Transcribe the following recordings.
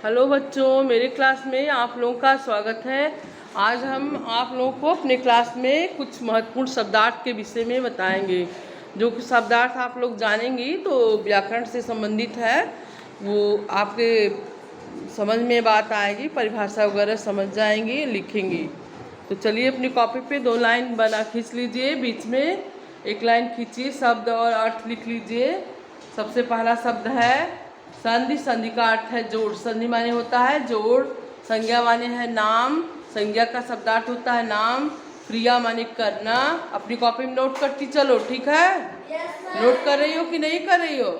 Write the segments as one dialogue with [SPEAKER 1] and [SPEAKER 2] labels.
[SPEAKER 1] Hello बच्चों, मेरे class में आप लोगों का स्वागत है। आज हम आप लोगों को अपने क्लास में कुछ महत्वपूर्ण शब्दार्थ के विषय में बताएंगे। जो कि शब्दार्थ आप लोग जानेंगी तो व्याकरण से संबंधित है, वो आपके समझ में बात आएगी, परिभाषा वगैरह समझ जाएंगी, लिखेंगी। तो चलिए अपनी कॉपी पे 2 लाइन बना खींच लीजिए, बीच में एक लाइन खींचिए, शब्द और अर्थ लिख लीजिए। सबसे पहला शब्द है संधि। संधि का अर्थ है जोड़। संधि माने होता है जोड़। संज्ञा माने है नाम। संज्ञा का शब्दार्थ होता है नाम। क्रिया माने करना। अपनी कॉपी में नोट करती चलो, ठीक है? नोट कर रही हो कि नहीं कर रही हो?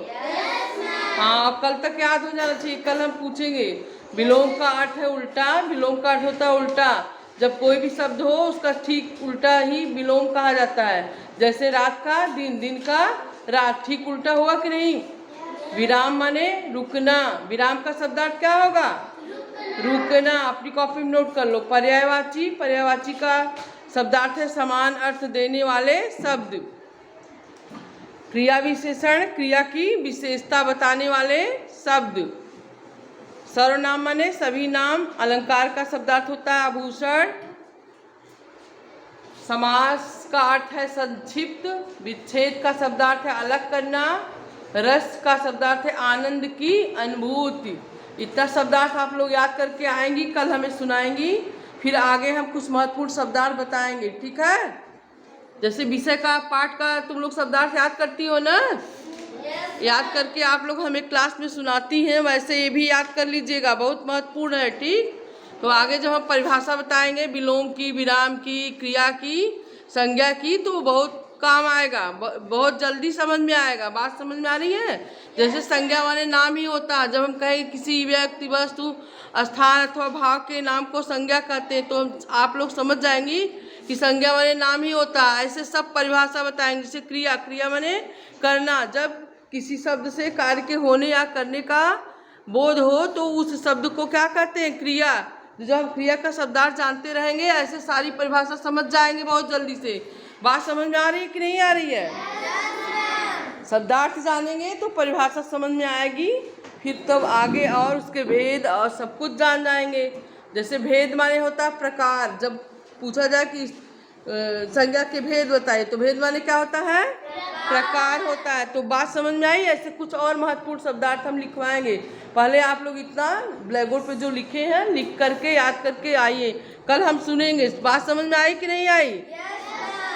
[SPEAKER 1] हाँ, अब कल तक याद हो जाना चाहिए, कल हम पूछेंगे। विलोम का अर्थ है उल्टा। विलोम का अर्थ होता है उल्टा। जब कोई भी शब्द हो उसका ठीक उल्टा ही विलोम कहा जाता है। जैसे रात का दिन, दिन का रात, ठीक उल्टा हुआ कि नहीं? विराम माने रुकना। विराम का शब्दार्थ क्या होगा? रुकना। अपनी कॉपी में नोट कर लो। पर्यायवाची। पर्यायवाची का शब्दार्थ है समान अर्थ देने वाले शब्द। क्रिया विशेषण, क्रिया की विशेषता बताने वाले शब्द। सर्वनाम माने सभी नाम। अलंकार का शब्दार्थ होता है आभूषण। समास का अर्थ है संक्षिप्त। विच्छेद का शब्दार्थ है अलग करना। रस का शब्दार्थ है आनंद की अनुभूति। इतना शब्दार्थ आप लोग याद करके आएंगी, कल हमें सुनाएंगी। फिर आगे हम कुछ महत्वपूर्ण शब्दार्थ बताएंगे, ठीक है? जैसे विषय का पाठ का तुम लोग शब्दार्थ याद करती हो ना? याद करके आप लोग हमें क्लास में सुनाती हैं, वैसे ये भी याद कर लीजिएगा, बहुत महत्वपूर्ण है, ठीक? तो आगे जब हम परिभाषा बताएंगे विलोम की, विराम की, क्रिया की, संज्ञा की, तो बहुत काम आएगा, बहुत जल्दी समझ में आएगा। बात समझ में आ रही है? जैसे संज्ञा वाले नाम ही होता है। जब हम कहें किसी व्यक्ति, वस्तु, स्थान अथवा भाव के नाम को संज्ञा कहते हैं, तो आप लोग समझ जाएंगी कि संज्ञा वाले नाम ही होता है। ऐसे सब परिभाषा बताएंगे। जैसे क्रिया। क्रिया माने करना। जब किसी शब्द से कार्य के होने या करने का बोध हो तो उस शब्द को क्या कहते हैं? क्रिया। जब हम क्रिया का शब्दार्थ जानते रहेंगे, ऐसे सारी परिभाषा समझ जाएंगे बहुत जल्दी से। बात समझ में आ रही है कि नहीं आ रही है? शब्दार्थ जानेंगे तो परिभाषा समझ में आएगी, फिर तब आगे और उसके भेद और सब कुछ जान जाएंगे। जैसे भेद माने होता है प्रकार। जब पूछा जाए कि संज्ञा के भेद बताइए, तो भेद माने क्या होता है? प्रकार होता है। तो बात समझ में आई? ऐसे कुछ और महत्वपूर्ण शब्दार्थ हम लिखवाएंगे। पहले आप लोग इतना ब्लैक बोर्ड पे जो लिखे हैं लिख करके याद करके आइए, कल हम सुनेंगे। बात समझ में आई कि नहीं आई?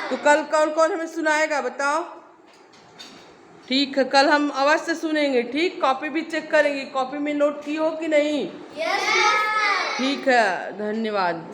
[SPEAKER 1] तो कल कौन कौन हमें सुनाएगा बताओ? ठीक है, कल हम अवश्य सुनेंगे, ठीक? कॉपी भी चेक करेंगे, कॉपी में नोट की हो कि नहीं? ठीक है, धन्यवाद।